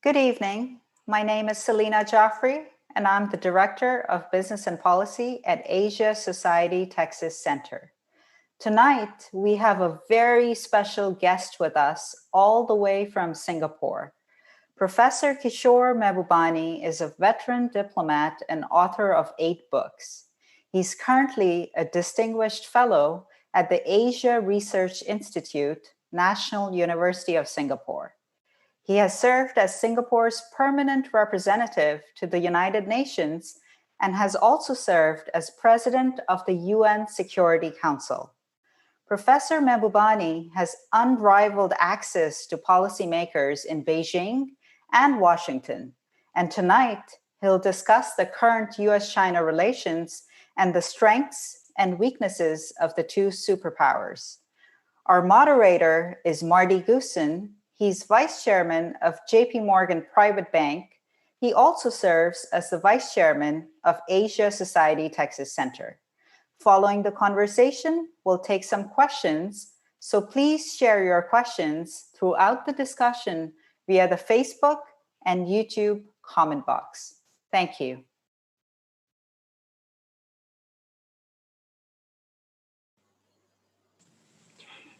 Good evening. My name is Selina Jaffrey, and I'm the Director of Business and Policy at Asia Society Texas Center. Tonight, we have a very special guest with us all the way from Singapore. Professor Kishore Mahbubani is a veteran diplomat and author of 8 books. He's currently a distinguished fellow at the Asia Research Institute, National University of Singapore. He has served as Singapore's permanent representative to the United Nations and has also served as president of the UN Security Council. Professor Mahbubani has unrivaled access to policymakers in Beijing and Washington, and tonight he'll discuss the current US-China relations and the strengths and weaknesses of the two superpowers. Our moderator is Marty Gibson. He's vice chairman of JP Morgan Private Bank. He also serves as the vice chairman of Asia Society Texas Center. Following the conversation, we'll take some questions, so please share your questions throughout the discussion via the Facebook and YouTube comment box. Thank you.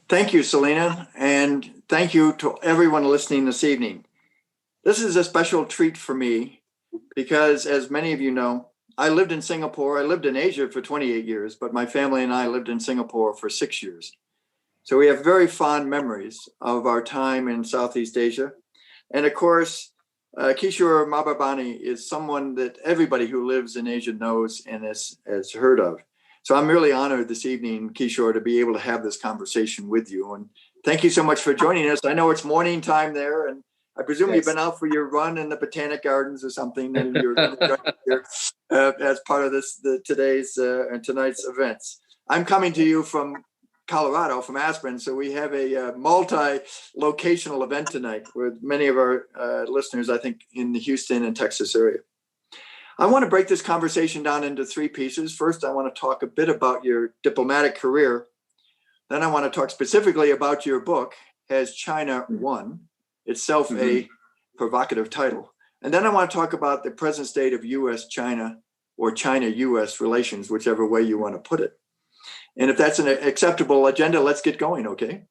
Thank you, Selina, and thank you to everyone listening this evening. This is a special treat for me because, as many of you know, I lived in Singapore. I lived in Asia for 28 years, but my family and I lived in Singapore for 6 years. So we have very fond memories of our time in Southeast Asia. And of course, Kishore Mahbubani is someone that everybody who lives in Asia knows and has heard of. So I'm really honored this evening, Kishore, to be able to have this conversation with you. And thank you so much for joining us. I know it's morning time there, and I presume You've been out for your run in the Botanic Gardens or something, and you're here as part of tonight's events. I'm coming to you from Colorado, from Aspen, so we have a multi-locational event tonight with many of our listeners, I think, in the Houston and Texas area. I want to break this conversation down into 3 pieces. First, I want to talk a bit about your diplomatic career. Then I want to talk specifically about your book, Has China Won? Itself a provocative title. And then I want to talk about the present state of U.S.-China or China-U.S. relations, whichever way you want to put it. And if that's an acceptable agenda, let's get going, okay?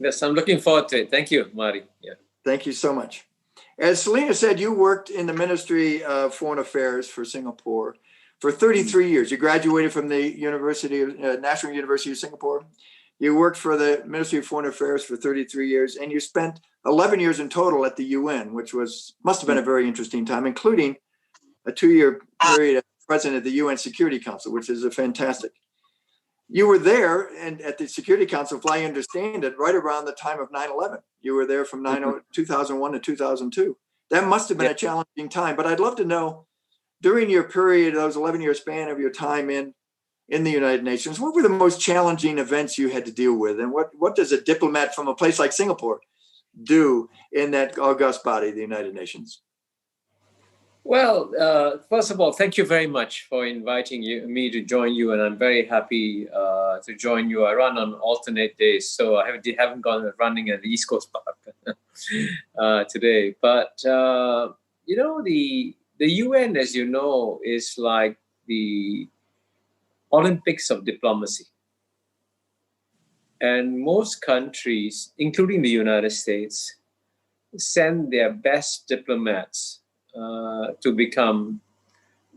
Yes, I'm looking forward to it. Thank you, Marty. Yeah. Thank you so much. As Selina said, you worked in the Ministry of Foreign Affairs for Singapore for 33 years. You graduated from the National University of Singapore. You worked for the Ministry of Foreign Affairs for 33 years, and you spent 11 years in total at the UN, which must have been a very interesting time, including a 2-year period as president of the UN Security Council, which is fantastic. You were there and at the Security Council, if I understand it, right around the time of 9/11. You were there from 2001 to 2002. That must have been a challenging time, but I'd love to know, during your period, those 11-year span of your time in the United Nations, what were the most challenging events you had to deal with? And what does a diplomat from a place like Singapore do in that august body, the United Nations? Well, first of all, thank you very much for inviting me to join you, and I'm very happy to join you. I run on alternate days, so I haven't gone running at the East Coast Park today. But the UN, as you know, is like the Olympics of diplomacy. And most countries, including the United States, send their best diplomats to become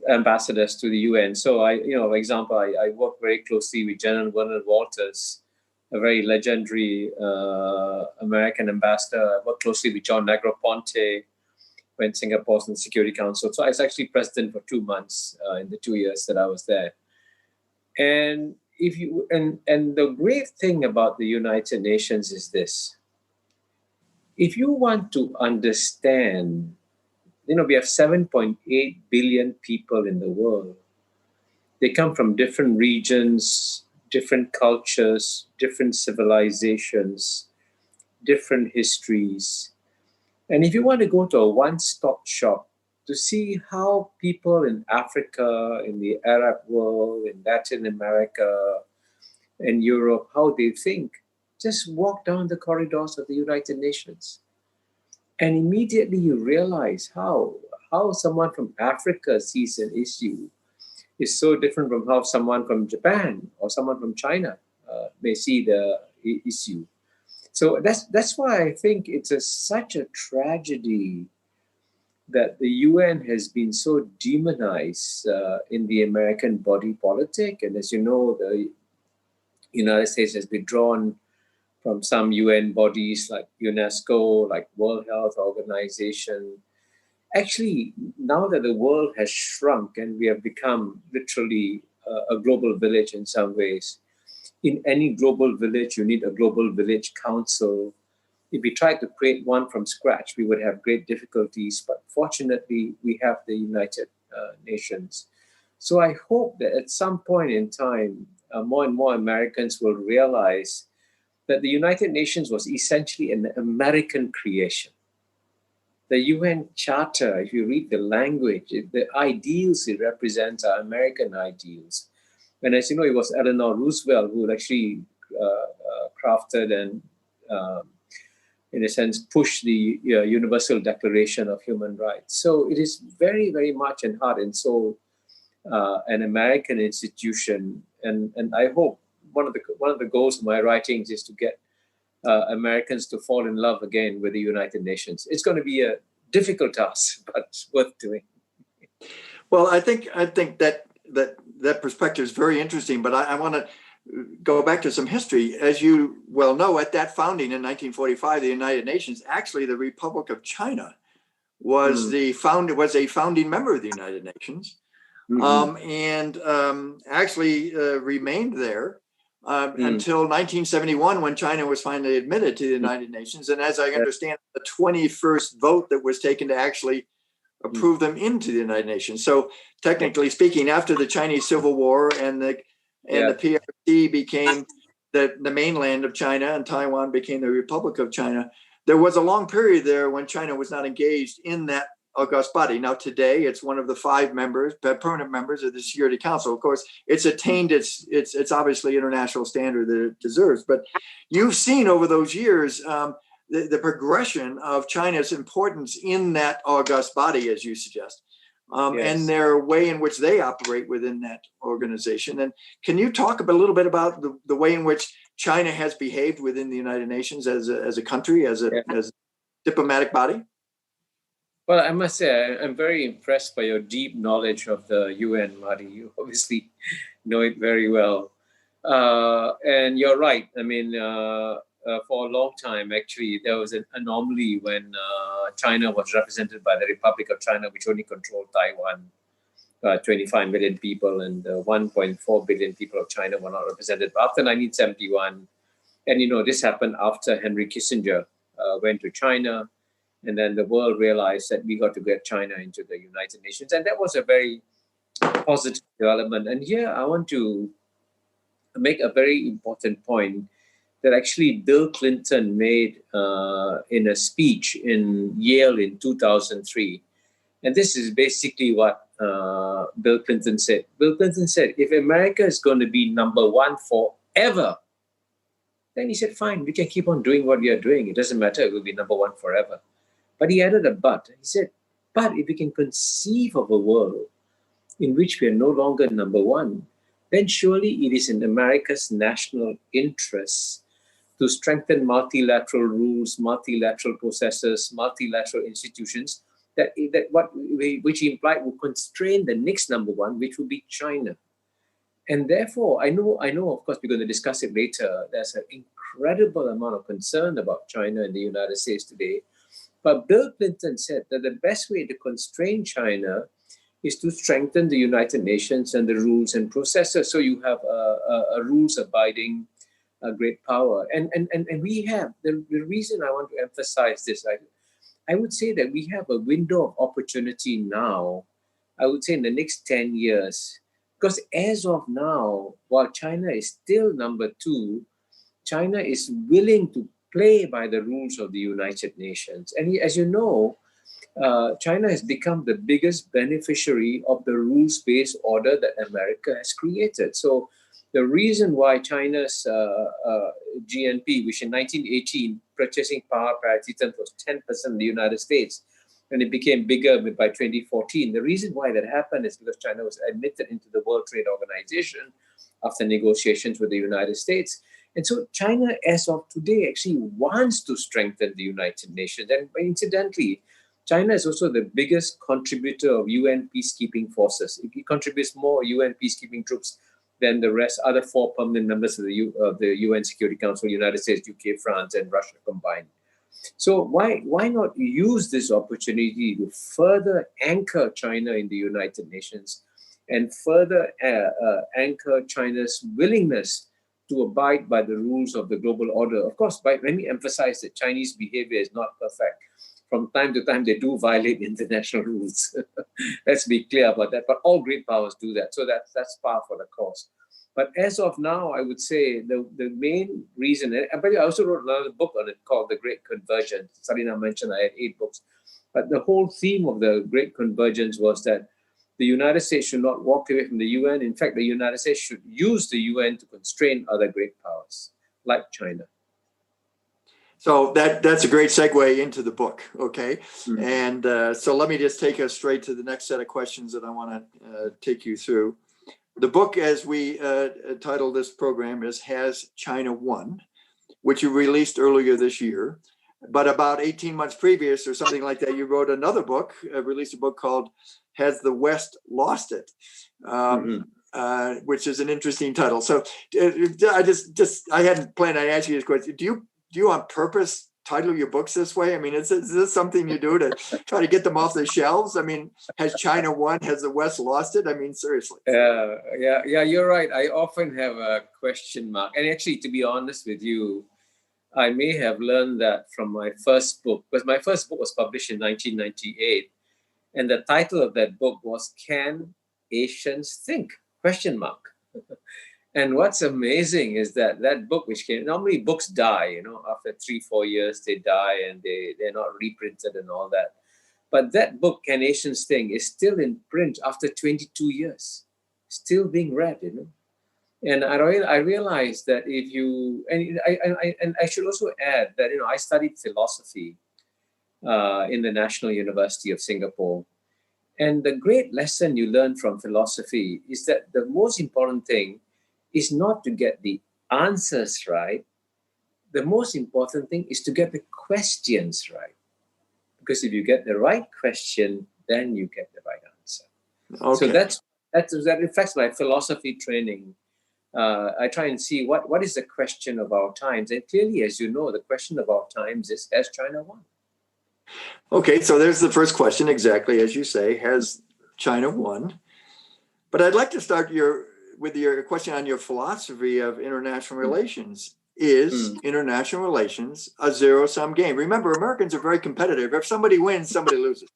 ambassadors to the UN. So for example, I work very closely with General Bernard Walters, a very legendary American ambassador. I work closely with John Negroponte when Singapore was in the Security Council. So I was actually president for 2 months in the 2 years that I was there. And the great thing about the United Nations is this: if you want to understand, we have 7.8 billion people in the world. They come from different regions, different cultures, different civilizations, different histories. And if you want to go to a one-stop shop to see how people in Africa, in the Arab world, in Latin America, in Europe, how they think, just walk down the corridors of the United Nations. And immediately you realize how someone from Africa sees an issue is so different from how someone from Japan or someone from China may see the issue. So that's why I think it's such a tragedy that the UN has been so demonized in the American body politic. And as you know, the United States has withdrawn from some UN bodies like UNESCO, like World Health Organization. Actually, now that the world has shrunk and we have become literally a global village in some ways, in any global village, you need a global village council. If we tried to create one from scratch, we would have great difficulties. But fortunately, we have the United Nations. So I hope that at some point in time, more and more Americans will realize that the United Nations was essentially an American creation. The UN Charter, if you read the language, the ideals it represents are American ideals. And as you know, it was Eleanor Roosevelt who actually crafted and, in a sense, pushed the Universal Declaration of Human Rights. So it is very, very much in heart and soul an American institution. And I hope one of the goals of my writings is to get Americans to fall in love again with the United Nations. It's going to be a difficult task, but it's worth doing. Well, I think that perspective is very interesting, but I want to go back to some history. As you well know, at that founding in 1945, the United Nations, actually the Republic of China was a founding member of the United Nations, and actually remained there until 1971, when China was finally admitted to the United Nations. And as I understand, the 21st vote that was taken to actually approve them into the United Nations. So technically speaking, after the Chinese Civil War and the PRC became the mainland of China and Taiwan became the Republic of China, there was a long period there when China was not engaged in that august body. Now today, it's one of the 5 permanent members of the Security Council. Of course, it's attained its obviously international standard that it deserves. But you've seen over those years the progression of China's importance in that august body, as you suggest, and their way in which they operate within that organization. And can you talk a little bit about the way in which China has behaved within the United Nations as a country, as a diplomatic body? Well, I must say, I'm very impressed by your deep knowledge of the UN, Marty. You obviously know it very well. And you're right. I mean, for a long time, actually, there was an anomaly when China was represented by the Republic of China, which only controlled Taiwan, 25 million people, and 1.4 billion people of China were not represented. But after 1971, and this happened after Henry Kissinger went to China, and then the world realized that we got to get China into the United Nations. And that was a very positive development. And here I want to make a very important point that actually Bill Clinton made in a speech in Yale in 2003. And this is basically what Bill Clinton said. Bill Clinton said, if America is going to be number one forever, then he said, fine, we can keep on doing what we are doing. It doesn't matter, it will be number one forever. But he added a but. He said, but if we can conceive of a world in which we are no longer number one, then surely it is in America's national interests to strengthen multilateral rules, multilateral processes, multilateral institutions which implied will constrain the next number one, which will be China. And therefore, I know, of course, we're going to discuss it later. There's an incredible amount of concern about China in the United States today. But Bill Clinton said that the best way to constrain China is to strengthen the United Nations and the rules and processes. So you have a rules-abiding great power. And we have, the reason I want to emphasize this, I would say that we have a window of opportunity now, I would say in the next 10 years. Because as of now, while China is still number 2, China is willing to play by the rules of the United Nations. And as you know, China has become the biggest beneficiary of the rules-based order that America has created. So the reason why China's GNP, which in 1918 purchasing power parity terms was 10% in the United States, and it became bigger by 2014. The reason why that happened is because China was admitted into the World Trade Organization after negotiations with the United States. And so China, as of today, actually wants to strengthen the United Nations. And incidentally, China is also the biggest contributor of UN peacekeeping forces. It contributes more UN peacekeeping troops than the other 4 permanent members of the UN Security Council: United States, UK, France, and Russia combined. So why not use this opportunity to further anchor China in the United Nations and further anchor China's willingness to abide by the rules of the global order? Of course, let me emphasize that Chinese behavior is not perfect. From time to time, they do violate international rules. Let's be clear about that. But all great powers do that. So that's par for the course. But as of now, I would say the main reason, but I also wrote another book on it called The Great Convergence. Salina mentioned I had 8 books. But the whole theme of the Great Convergence was that the United States should not walk away from the UN. In fact, the United States should use the UN to constrain other great powers, like China. So that's a great segue into the book, okay? Mm-hmm. And so let me just take us straight to the next set of questions that I want to take you through. The book, as we titled this program, is Has China Won?, which you released earlier this year. But about 18 months previous or something like that, you wrote another book, released a book called Has the West Lost It? Which is an interesting title. So I hadn't planned on asking you this question. Do you on purpose title your books this way? I mean, is this something you do to try to get them off the shelves? I mean, has China won? Has the West lost it? I mean, seriously. Yeah, you're right. I often have a question mark. And actually, to be honest with you, I may have learned that from my first book, because my first book was published in 1998. And the title of that book was Can Asians Think? ? And what's amazing is that book, which came, normally books die, after 3-4 years, they die and they're not reprinted and all that. But that book, Can Asians Think, is still in print after 22 years, still being read, And I realized that if you, and I should also add that, I studied philosophy in the National University of Singapore. And the great lesson you learn from philosophy is that the most important thing is not to get the answers right. The most important thing is to get the questions right. Because if you get the right question, then you get the right answer. Okay. So that reflects my philosophy training. I try and see what is the question of our times. And clearly, as you know, the question of our times is, has China won? Okay, so there's the first question, exactly as you say, has China won? But I'd like to start with your question on your philosophy of international relations. Is international relations a zero-sum game? Remember, Americans are very competitive. If somebody wins, somebody loses.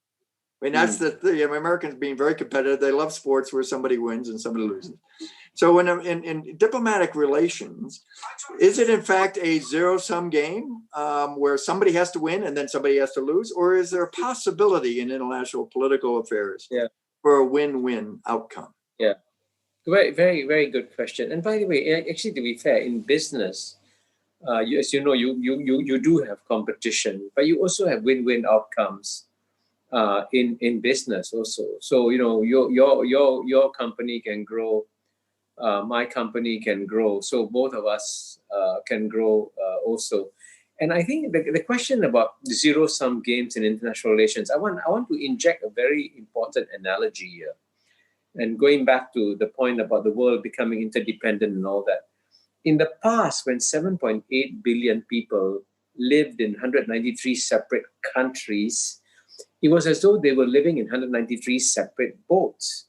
I mean, that's the Americans being very competitive. They love sports where somebody wins and somebody loses. So in diplomatic relations, is it in fact a zero-sum game where somebody has to win and then somebody has to lose? Or is there a possibility in international political affairs for a win-win outcome? Yeah, very, very, very good question. And by the way, actually, to be fair, in business, as you know, you do have competition, but you also have win-win outcomes in business also. So your company can grow. My company can grow, so both of us can grow also. And I think the question about zero-sum games in international relations, I want to inject a very important analogy here. And going back to the point about the world becoming interdependent and all that. In the past, when 7.8 billion people lived in 193 separate countries, it was as though they were living in 193 separate boats.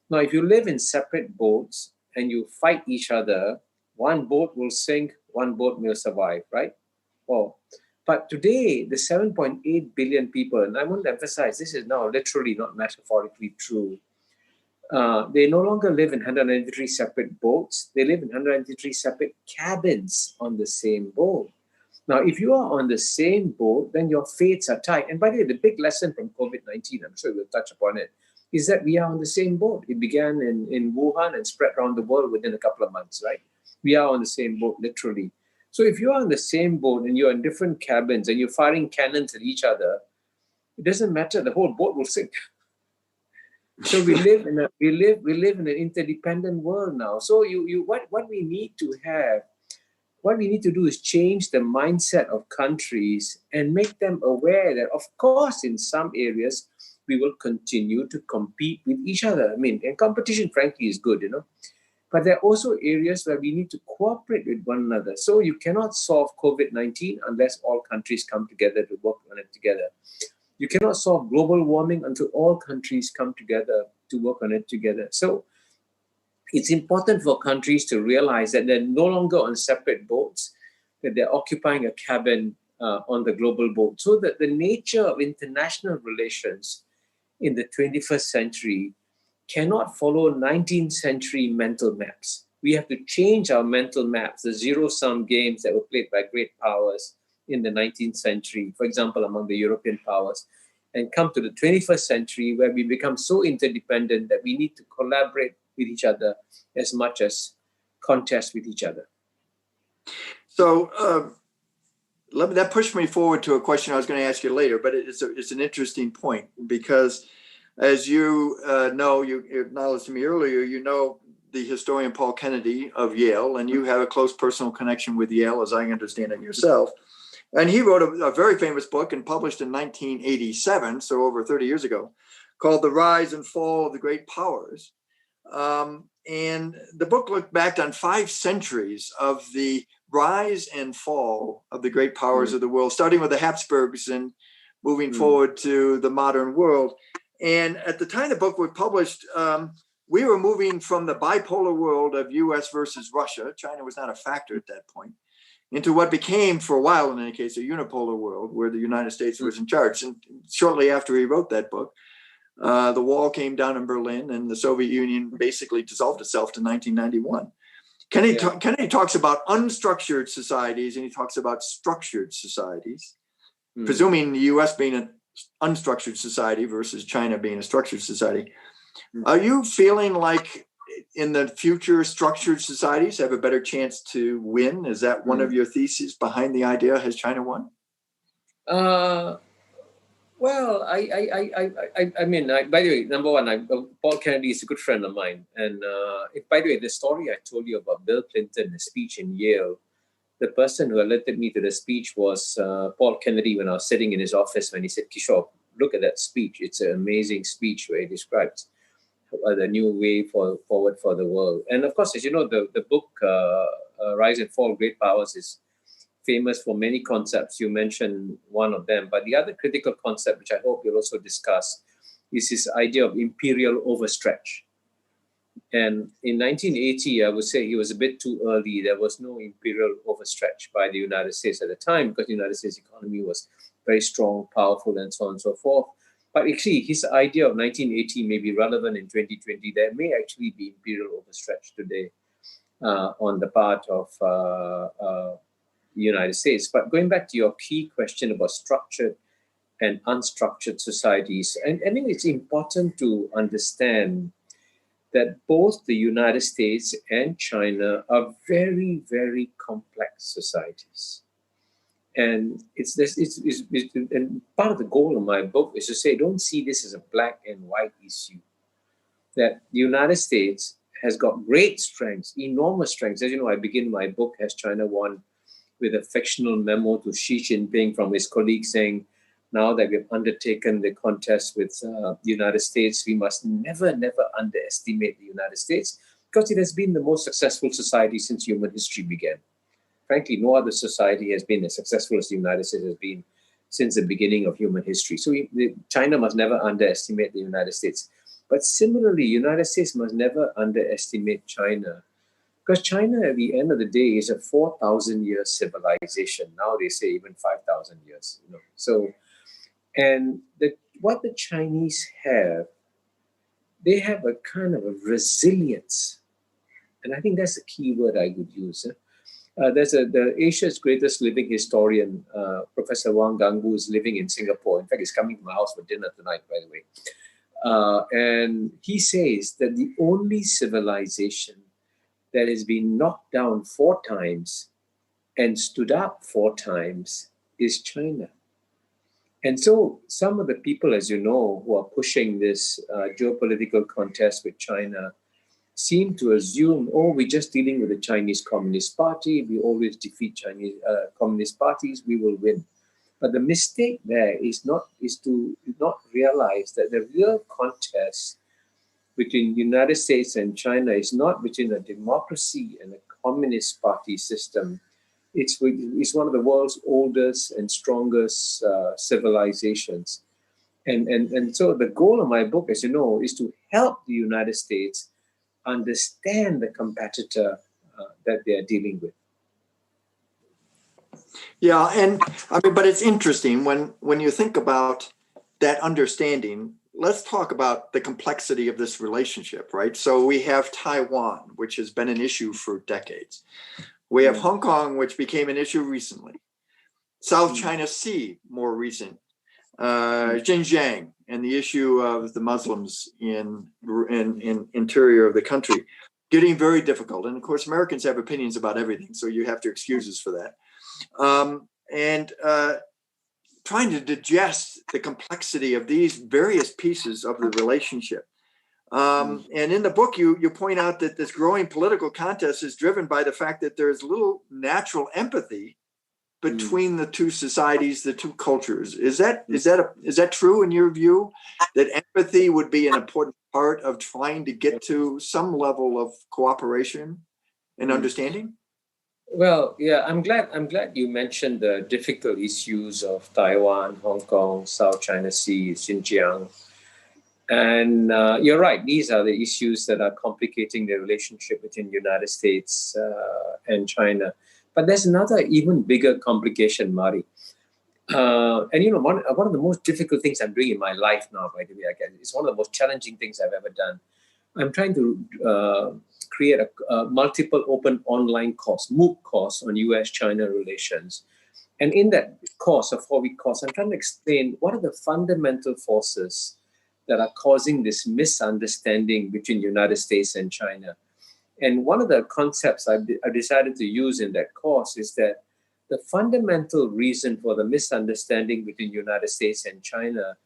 Now, if you live in separate boats, and you fight each other, one boat will sink, one boat will survive, right? Oh, but today, the 7.8 billion people, and I want to emphasize, this is now literally, not metaphorically true. They no longer live in 193 separate boats. They live in 193 separate cabins on the same boat. Now, if you are on the same boat, then your fates are tied. And by the way, the big lesson from COVID-19, I'm sure we'll touch upon it, is that we are on the same boat. It began in Wuhan and spread around the world within a couple of months, right? We are on the same boat, literally. So if you're on the same boat and you're in different cabins and you're firing cannons at each other, it doesn't matter. The whole boat will sink. So we live in an interdependent world now. So what we need to do is change the mindset of countries and make them aware that, of course, in some areas we will continue to compete with each other. I mean, and competition, frankly, is good, But there are also areas where we need to cooperate with one another. So you cannot solve COVID-19 unless all countries come together to work on it together. You cannot solve global warming until all countries come together to work on it together. So it's important for countries to realize that they're no longer on separate boats, that they're occupying a cabin on the global boat. So that the nature of international relations in the 21st century cannot follow 19th century mental maps. We have to change our mental maps, the zero-sum games that were played by great powers in the 19th century, for example, among the European powers, and come to the 21st century where we become so interdependent that we need to collaborate with each other as much as contest with each other. So that pushed me forward to a question I was going to ask you later, but it's an interesting point because as you know, you acknowledged to me earlier, you know the historian Paul Kennedy of Yale, and you have a close personal connection with Yale, as I understand it yourself. And he wrote a very famous book and published in 1987, so over 30 years ago, called The Rise and Fall of the Great Powers. And the book looked back on 5 centuries of the rise and fall of the great powers of the world, starting with the Habsburgs and moving forward to the modern world. And at the time the book was published, we were moving from the bipolar world of US versus Russia. China was not a factor at that point, into what became, for a while in any case, a unipolar world where the United States was in charge. And shortly after he wrote that book, the wall came down in Berlin and the Soviet Union basically dissolved itself to 1991. Kennedy talks about unstructured societies and he talks about structured societies, presuming the US being an unstructured society versus China being a structured society. Are you feeling like in the future structured societies have a better chance to win? Is that one of your theses behind the idea? Has China won? Well, I mean, by the way, number one, Paul Kennedy is a good friend of mine. And by the way, the story I told you about Bill Clinton, the speech in Yale, the person who alerted me to the speech was Paul Kennedy when I was sitting in his office when he said, Kishore, look at that speech. It's an amazing speech where he describes the new way forward for the world. And of course, as you know, the book Rise and Fall of Great Powers is famous for many concepts. You mentioned one of them, but the other critical concept, which I hope you'll also discuss, is this idea of imperial overstretch. And in 1980, I would say it was a bit too early. There was no imperial overstretch by the United States at the time because the United States economy was very strong, powerful, and so on and so forth. But actually, his idea of 1980 may be relevant in 2020. There may actually be imperial overstretch today on the part of the United States. But going back to your key question about structured and unstructured societies, and I think it's important to understand that both the United States and China are very, very complex societies. And and part of the goal of my book is to say, don't see this as a black and white issue. That the United States has got great strengths, enormous strengths. As you know, I begin my book, Has China Won?, with a fictional memo to Xi Jinping from his colleague saying, now that we've undertaken the contest with the United States, we must never, never underestimate the United States because it has been the most successful society since human history began. Frankly, no other society has been as successful as the United States has been since the beginning of human history. So China must never underestimate the United States. But similarly, the United States must never underestimate China because China, at the end of the day, is a 4,000-year civilization. Now they say even 5,000 years. So, and what the Chinese have, they have a kind of a resilience. And I think that's the key word I would use. There's the Asia's greatest living historian, Professor Wang Gangbu, is living in Singapore. In fact, he's coming to my house for dinner tonight, by the way. And he says that the only civilization that has been knocked down 4 times and stood up 4 times is China. And so some of the people, as you know, who are pushing this geopolitical contest with China seem to assume, oh, we're just dealing with the Chinese Communist Party. We always defeat Chinese communist parties. We will win. But the mistake there is to not realize that the real contest between the United States and China is not between a democracy and a communist party system. It's one of the world's oldest and strongest civilizations. And so the goal of my book, as you know, is to help the United States understand the competitor that they are dealing with. Yeah, and I mean, but it's interesting when you think about that understanding. Let's talk about the complexity of this relationship, right? So we have Taiwan, which has been an issue for decades. We have Hong Kong, which became an issue recently. South China Sea, more recent. Xinjiang and the issue of the Muslims in interior of the country, getting very difficult. And of course, Americans have opinions about everything, so you have to excuse us for that. And trying to digest the complexity of these various pieces of the relationship. And in the book, you point out that this growing political contest is driven by the fact that there's little natural empathy between the two societies, the two cultures. Is that true in your view? That empathy would be an important part of trying to get to some level of cooperation and understanding? Well, yeah, I'm glad you mentioned the difficult issues of Taiwan, Hong Kong, South China Sea, Xinjiang. And you're right, these are the issues that are complicating the relationship between the United States and China. But there's another even bigger complication, Mari. And you know, one of the most difficult things I'm doing in my life now, by the way, I guess, it's one of the most challenging things I've ever done. I'm trying to create a multiple open online course, MOOC course on US-China relations. And in that course, a 4-week course, I'm trying to explain what are the fundamental forces that are causing this misunderstanding between the United States and China. And one of the concepts I've decided to use in that course is that the fundamental reason for the misunderstanding between the United States and China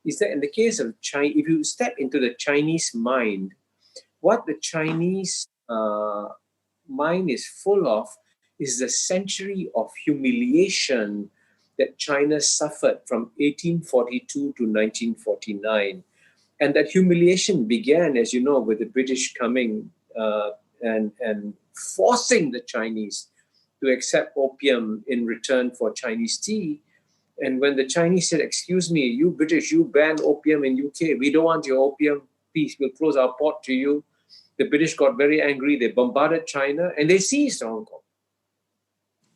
is that in the case of China, if you step into the Chinese mind, what the Chinese mind is full of is the century of humiliation that China suffered from 1842 to 1949. And that humiliation began, as you know, with the British coming and forcing the Chinese to accept opium in return for Chinese tea. And when the Chinese said, excuse me, you British, you banned opium in UK. We don't want your opium. Please, we'll close our port to you. The British got very angry. They bombarded China and they seized Hong Kong.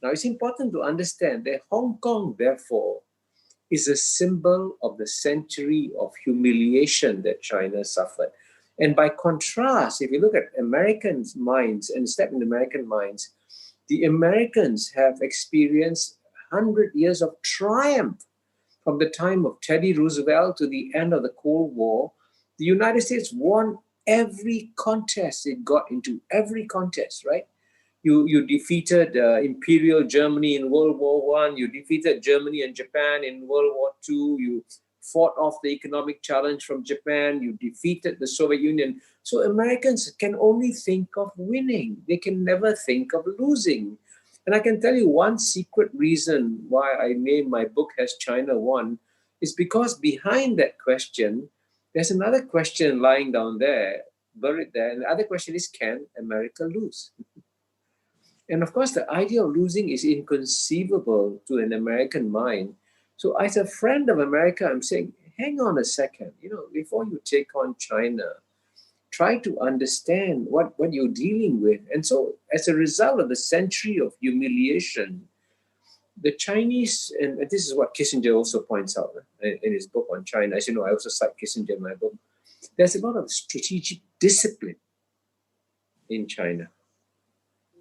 Now, it's important to understand that Hong Kong, therefore, is a symbol of the century of humiliation that China suffered. And by contrast, if you look at Americans' minds and step in American minds, the Americans have experienced 100 years of triumph from the time of Teddy Roosevelt to the end of the Cold War. The United States won every contest it got into, every contest, right? You defeated Imperial Germany in World War I. You defeated Germany and Japan in World War II. You fought off the economic challenge from Japan. You defeated the Soviet Union. So Americans can only think of winning. They can never think of losing. And I can tell you one secret reason why I named my book Has China Won is because behind that question, there's another question lying down there, buried there. And the other question is, can America lose? And of course, the idea of losing is inconceivable to an American mind. So as a friend of America, I'm saying, hang on a second, before you take on China, try to understand what you're dealing with. And so as a result of the century of humiliation, the Chinese, and this is what Kissinger also points out in his book on China. As you know, I also cite Kissinger in my book. There's a lot of strategic discipline in China.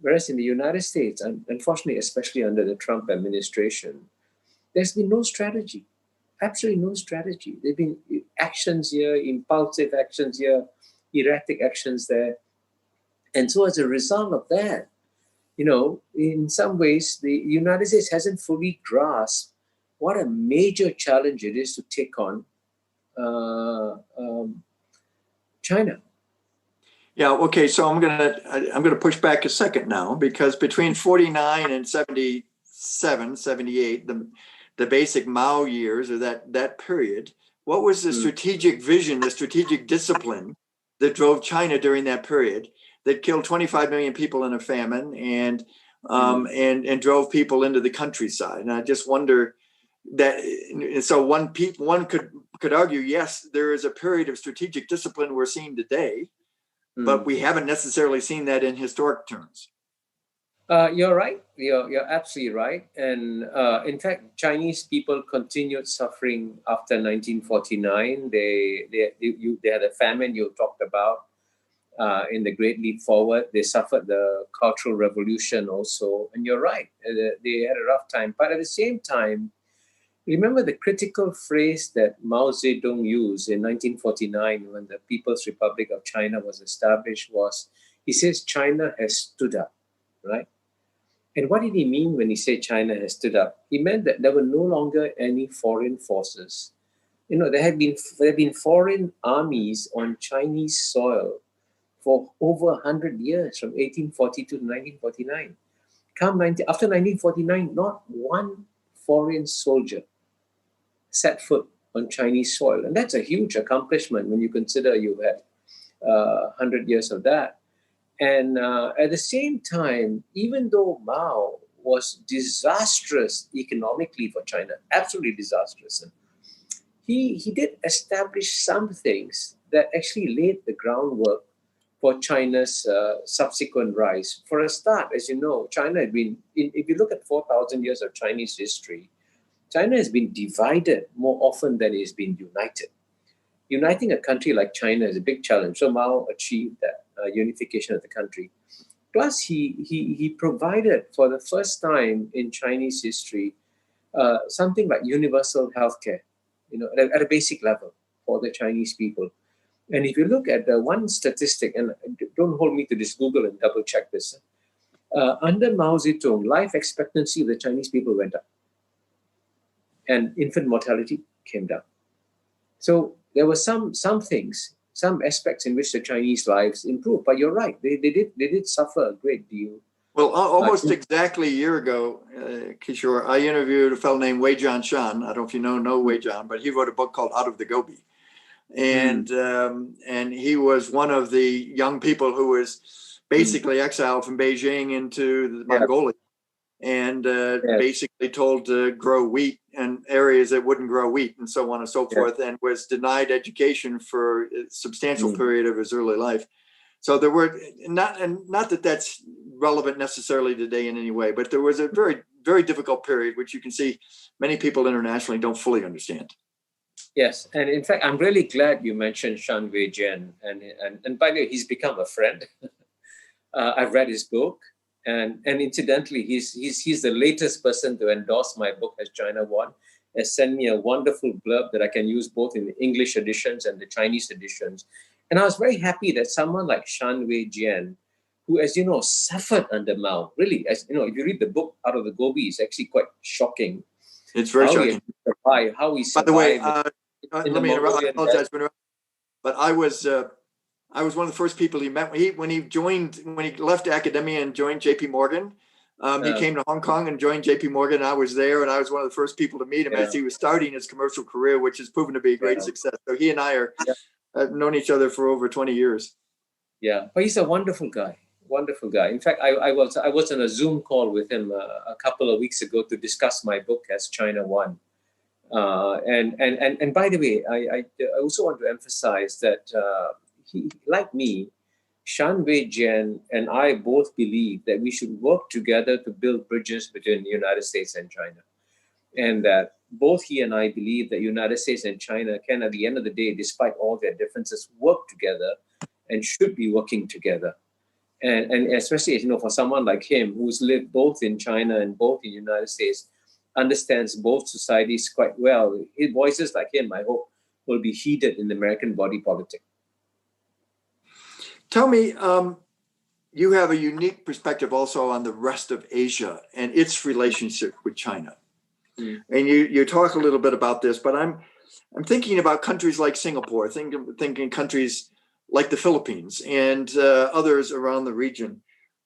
Whereas in the United States, and unfortunately, especially under the Trump administration, there's been no strategy, absolutely no strategy. There have been actions here, impulsive actions here, erratic actions there. And so as a result of that, in some ways, the United States hasn't fully grasped what a major challenge it is to take on China. Yeah. Okay. So I'm gonna push back a second now, because between 49 and 77, 78, the basic Mao years, or that period, what was the strategic vision, the strategic discipline that drove China during that period, that killed 25 million people in a famine and drove people into the countryside? And I just wonder that. So one could argue, yes, there is a period of strategic discipline we're seeing today, but we haven't necessarily seen that in historic terms. You're right. You're absolutely right. And in fact, Chinese people continued suffering after 1949. They had a famine you talked about in the Great Leap Forward. They suffered the Cultural Revolution also. And you're right. They had a rough time. But at the same time, remember the critical phrase that Mao Zedong used in 1949 when the People's Republic of China was established was, he says, China has stood up, right? And what did he mean when he said China has stood up? He meant that there were no longer any foreign forces. There have been foreign armies on Chinese soil for over 100 years, from 1842 to 1949. After 1949, not one foreign soldier set foot on Chinese soil. And that's a huge accomplishment when you consider you had 100 years of that. And at the same time, even though Mao was disastrous economically for China, absolutely disastrous, he did establish some things that actually laid the groundwork for China's subsequent rise. For a start, as you know, China had been, if you look at 4,000 years of Chinese history, China has been divided more often than it has been united. Uniting a country like China is a big challenge. So Mao achieved that unification of the country. Plus, he provided for the first time in Chinese history something like universal healthcare, at a basic level for the Chinese people. And if you look at the one statistic, and don't hold me to this, Google and double check this, under Mao Zedong, life expectancy of the Chinese people went up, and infant mortality came down. So there were some things, some aspects in which the Chinese lives improved. But you're right, they did suffer a great deal. Well, almost exactly a year ago, Kishore, I interviewed a fellow named Wei Jianshan. I don't know if you know Wei Jian, but he wrote a book called Out of the Gobi. And he was one of the young people who was basically exiled from Beijing into Mongolia, and basically told to grow wheat in areas that wouldn't grow wheat, and so on and so forth, and was denied education for a substantial period of his early life. So there were not that that's relevant necessarily today in any way, but there was a very, very difficult period, which you can see many people internationally don't fully understand. Yes, and in fact, I'm really glad you mentioned Shan Wei-jian, and by the way, he's become a friend. I've read his book, and incidentally, he's the latest person to endorse my book as China One, has sent me a wonderful blurb that I can use both in the English editions and the Chinese editions. And I was very happy that someone like Shan Wei-jian, who, as you know, suffered under Mao, really, as you know, if you read the book Out of the Gobi, it's actually quite shocking. It's very shocking. How he survived. By the way, let me interrupt. I apologize for interrupting. But I was one of the first people he met when he left academia and joined J.P. Morgan. He came to Hong Kong and joined J.P. Morgan. I was there, and I was one of the first people to meet him as he was starting his commercial career, which has proven to be a great success. So he and I have known each other for over 20 years. Yeah, but he's a wonderful guy. Wonderful guy. In fact, I was on a Zoom call with him a couple of weeks ago to discuss my book as China One. And by the way, I also want to emphasize that he, like me, Shan Wei-jian and I both believe that we should work together to build bridges between the United States and China. And that both he and I believe that United States and China can, at the end of the day, despite all their differences, work together and should be working together. And especially, for someone like him who's lived both in China and both in the United States, understands both societies quite well. Voices like him, I hope, will be heeded in the American body politic. Tell me, you have a unique perspective also on the rest of Asia and its relationship with China. And you talk a little bit about this, but I'm thinking about countries like Singapore, thinking countries like the Philippines and others around the region.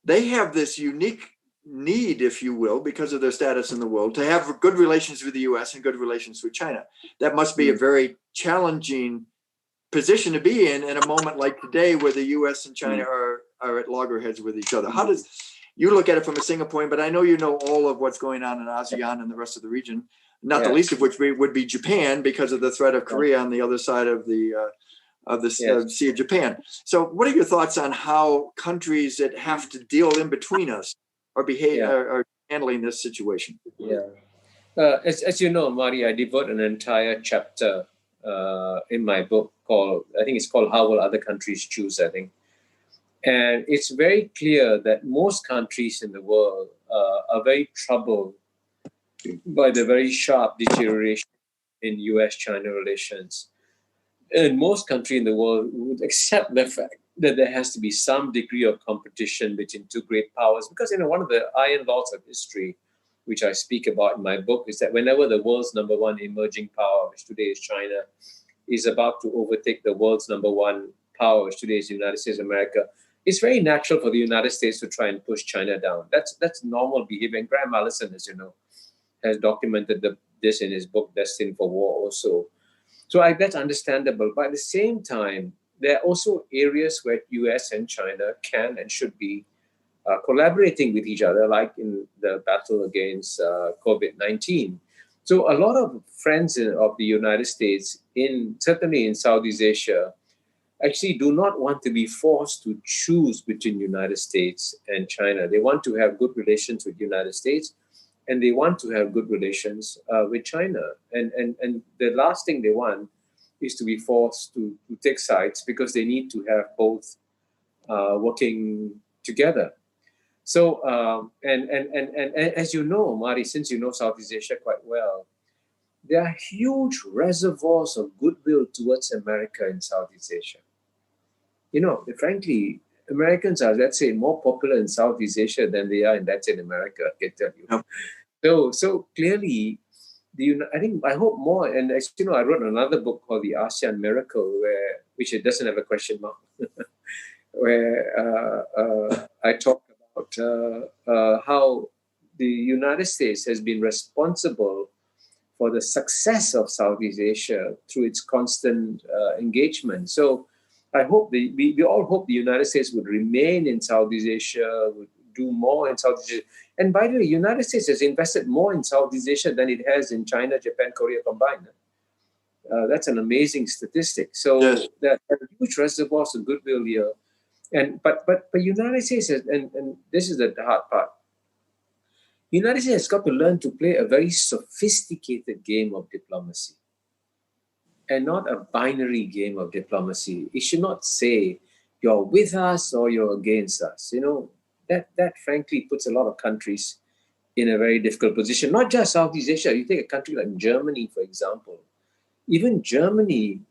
They have this unique need, if you will, because of their status in the world, to have good relations with the US and good relations with China. That must be a very challenging position to be in a moment like today where the US and China are at loggerheads with each other. How does you look at it from a Singaporean, but I know you know all of what's going on in ASEAN and the rest of the region, not the least of which would be Japan because of the threat of Korea on the other side of the Sea of Japan. So what are your thoughts on how countries that have to deal in between us are handling this situation? As you know, Mari, I devote an entire chapter in my book called How Will Other Countries Choose, I think. And it's very clear that most countries in the world are very troubled by the very sharp deterioration in US-China relations. And most countries in the world would accept the fact that there has to be some degree of competition between two great powers. Because, one of the iron laws of history, which I speak about in my book, is that whenever the world's number one emerging power, which today is China, is about to overtake the world's number one power, which today is the United States of America, it's very natural for the United States to try and push China down. That's normal behavior. And Graham Allison, as you know, has documented this in his book, Destined for War also. So that's understandable. But at the same time, there are also areas where US and China can and should be collaborating with each other, like in the battle against COVID-19. So a lot of friends of the United States, certainly in Southeast Asia, actually do not want to be forced to choose between the United States and China. They want to have good relations with the United States, and they want to have good relations with China. And the last thing they want is to be forced to take sides, because they need to have both working together. So, and as you know, Mari, since you know Southeast Asia quite well, there are huge reservoirs of goodwill towards America in Southeast Asia. Frankly, Americans are, let's say, more popular in Southeast Asia than they are in Latin America, I can tell you. Yep. So clearly, I hope more, and as you know, I wrote another book called The ASEAN Miracle, which it doesn't have a question mark, where I talk about how the United States has been responsible for the success of Southeast Asia through its constant engagement. So I hope we all hope the United States would remain in Southeast Asia, would do more in Southeast Asia. And by the way, the United States has invested more in Southeast Asia than it has in China, Japan, Korea combined. That's an amazing statistic. So there are huge reservoirs of goodwill here. But United States and this is the hard part. The United States has got to learn to play a very sophisticated game of diplomacy, and not a binary game of diplomacy. It should not say you're with us or you're against us. That frankly puts a lot of countries in a very difficult position. Not just Southeast Asia. You take a country like Germany, for example. Even Germany,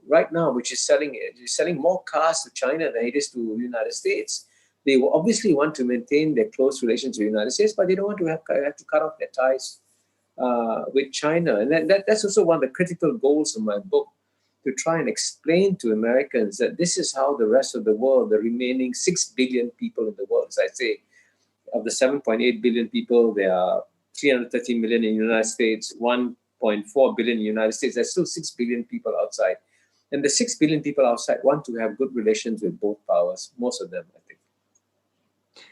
right now, which is selling more cars to China than it is to the United States. They will obviously want to maintain their close relations with the United States, but they don't want to have to cut off their ties with China. And that's also one of the critical goals of my book, to try and explain to Americans that this is how the rest of the world, the remaining 6 billion people in the world, as I say, of the 7.8 billion people, there are 330 million in the United States, 1.4 billion in the United States. There's still 6 billion people outside. And the 6 billion people outside want to have good relations with both powers, most of them, I think.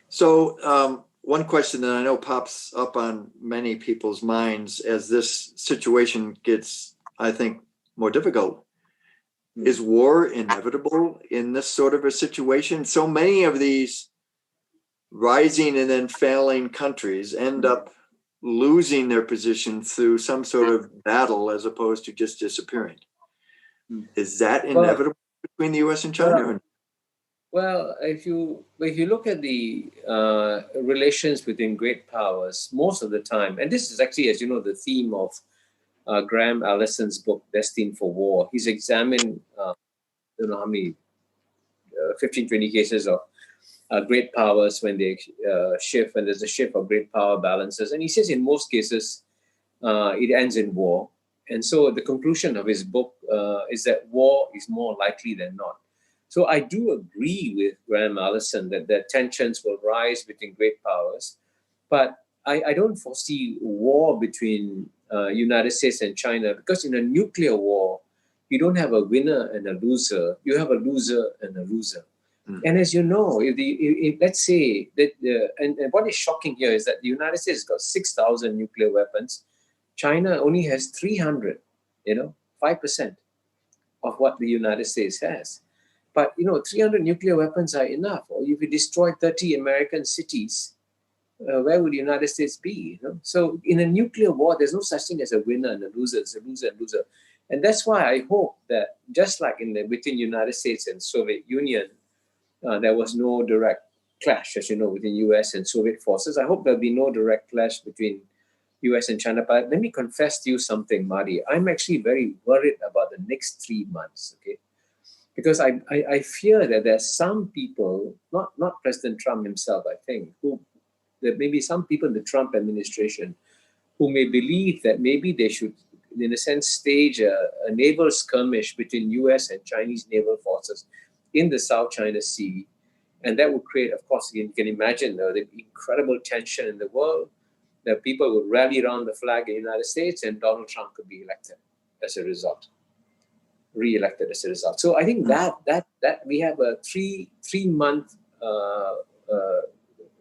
So one question that I know pops up on many people's minds as this situation gets, I think, more difficult. Is war inevitable in this sort of a situation? So many of these rising and then failing countries end up losing their position through some sort of battle as opposed to just disappearing. Is that inevitable between the US and China? Well, if you look at the relations between great powers, most of the time, and this is actually, as you know, the theme of Graham Allison's book, Destined for War. He's examined, I don't know how many, 15, 20 cases of great powers when they shift, and there's a shift of great power balances. And he says in most cases, it ends in war. And so the conclusion of his book is that war is more likely than not. So I do agree with Graham Allison that the tensions will rise between great powers, but I don't foresee war between United States and China, because in a nuclear war, you don't have a winner and a loser. You have a loser and a loser. And as you know, if let's say that, and what is shocking here is that the United States has got 6,000 nuclear weapons. China only has 300, 5% of what the United States has. But, 300 nuclear weapons are enough. Or if you destroy 30 American cities, where would the United States be? So in a nuclear war, there's no such thing as a winner and a loser. It's a loser and loser. And that's why I hope that just like within United States and Soviet Union, there was no direct clash, as you know, within US and Soviet forces. I hope there'll be no direct clash between US and China. But let me confess to you something, Marty. I'm actually very worried about the next 3 months, okay? Because I fear that there's some people, not President Trump himself, I think, there may be some people in the Trump administration who may believe that maybe they should, in a sense, stage a naval skirmish between US and Chinese naval forces in the South China Sea. And that would create, of course, you can imagine the incredible tension in the world, that people would rally around the flag of the United States and Donald Trump could be elected as a result, re-elected as a result. So I think that we have a three-month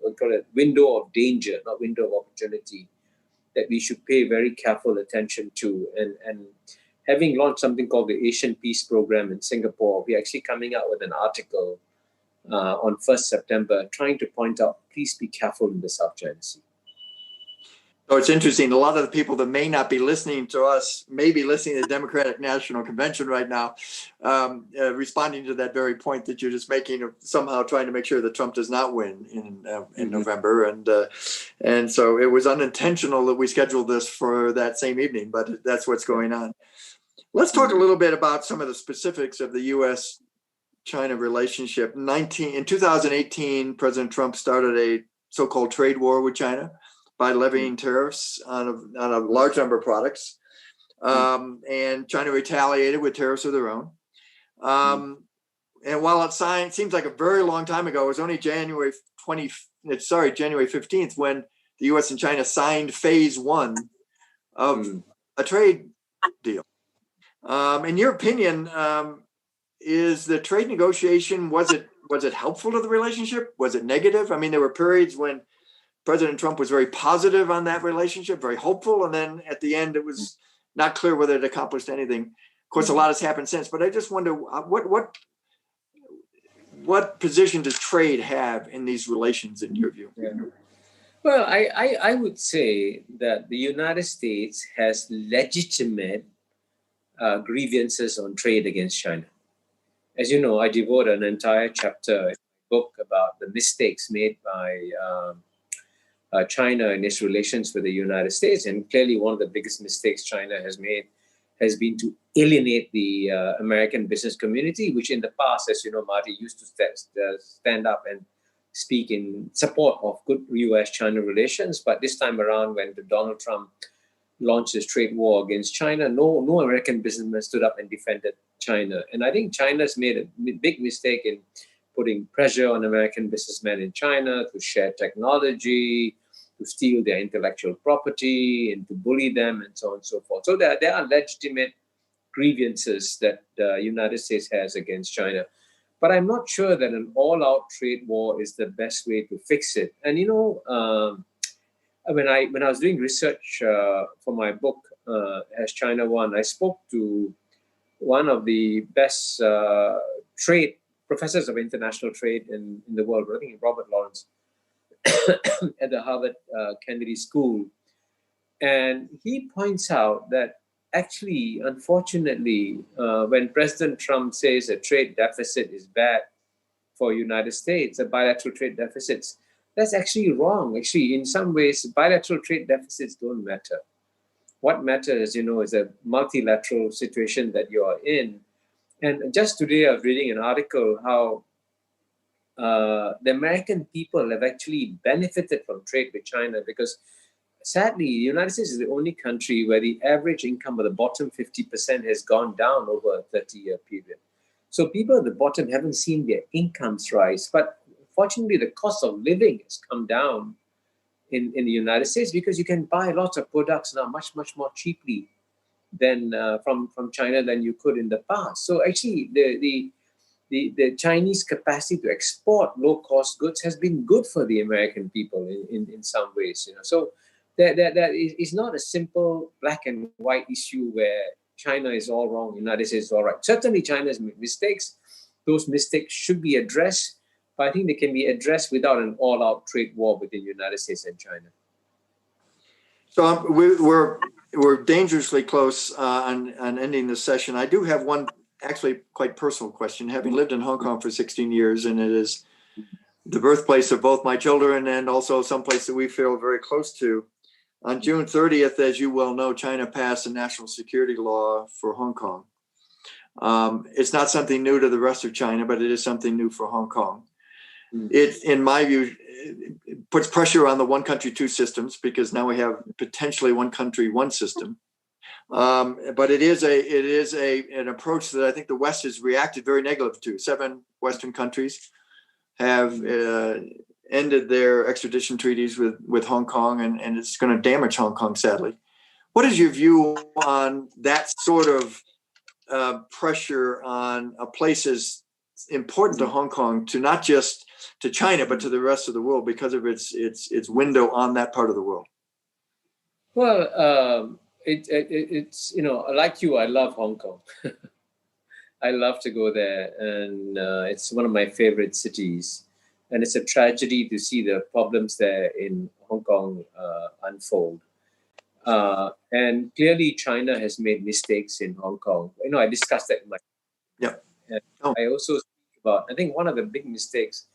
we'll call it window of danger, not window of opportunity, that we should pay very careful attention to. And having launched something called the Asian Peace Program in Singapore, we're actually coming out with an article on 1st September trying to point out, please be careful in the South China Sea. So it's interesting. A lot of the people that may not be listening to us may be listening to the Democratic National Convention right now, responding to that very point that you're just making, of somehow trying to make sure that Trump does not win in November. And so it was unintentional that we scheduled this for that same evening, but that's what's going on. Let's talk a little bit about some of the specifics of the U.S.-China relationship. In 2018, President Trump started a so-called trade war with China by levying tariffs on a large number of products. And China retaliated with tariffs of their own. And while it seems like a very long time ago, it was only January 15th when the U.S. and China signed phase 1 of a trade deal. In your opinion, is the trade negotiation, was it helpful to the relationship? Was it negative? I mean, there were periods when President Trump was very positive on that relationship, very hopeful. And then at the end, it was not clear whether it accomplished anything. Of course, a lot has happened since, but I just wonder what position does trade have in these relations in your view? Yeah. Well, I would say that the United States has legitimate grievances on trade against China. As you know, I devote an entire chapter in my book about the mistakes made by China in its relations with the United States. And clearly one of the biggest mistakes China has made has been to alienate the American business community, which in the past, as you know, Marty, used to stand up and speak in support of good U.S.-China relations. But this time around, when Donald Trump launched his trade war against China, no American businessman stood up and defended China. And I think China's made a big mistake in putting pressure on American businessmen in China to share technology, to steal their intellectual property, and to bully them, and so on and so forth. So there are legitimate grievances that the United States has against China. But I'm not sure that an all-out trade war is the best way to fix it. And when I was doing research for my book, Has China Won, I spoke to one of the best trade professors of international trade in the world, I think Robert Lawrence, at the Harvard Kennedy School. And he points out that actually, unfortunately, when President Trump says a trade deficit is bad for United States, a bilateral trade deficits, that's actually wrong. Actually, in some ways, bilateral trade deficits don't matter. What matters, as you know, is a multilateral situation that you are in. And just today, I was reading an article how the American people have actually benefited from trade with China because, sadly, the United States is the only country where the average income of the bottom 50% has gone down over a 30-year period. So people at the bottom haven't seen their incomes rise. But fortunately, the cost of living has come down in the United States because you can buy lots of products now much, much more cheaply than from China than you could in the past. So actually, the Chinese capacity to export low-cost goods has been good for the American people in some ways. So that is not a simple black and white issue where China is all wrong, United States is all right. Certainly, China's made mistakes. Those mistakes should be addressed, but I think they can be addressed without an all-out trade war between the United States and China. So we're dangerously close on ending this session. I do have one actually quite personal question. Having lived in Hong Kong for 16 years, and it is the birthplace of both my children and also someplace that we feel very close to. On June 30th, as you well know, China passed a national security law for Hong Kong. It's not something new to the rest of China, but it is something new for Hong Kong. It, in my view, puts pressure on the one country, two systems, because now we have potentially one country, one system. But it is an approach that I think the West has reacted very negatively to. 7 Western countries have ended their extradition treaties with Hong Kong, and it's going to damage Hong Kong, sadly. What is your view on that sort of pressure on a place as important to Hong Kong, to not just to China, but to the rest of the world because of its window on that part of the world? Well, it's, like you, I love Hong Kong. I love to go there, and it's one of my favorite cities. And it's a tragedy to see the problems there in Hong Kong unfold. And clearly, China has made mistakes in Hong Kong. I discussed that in my. Yeah. I also speak about, I think one of the big mistakes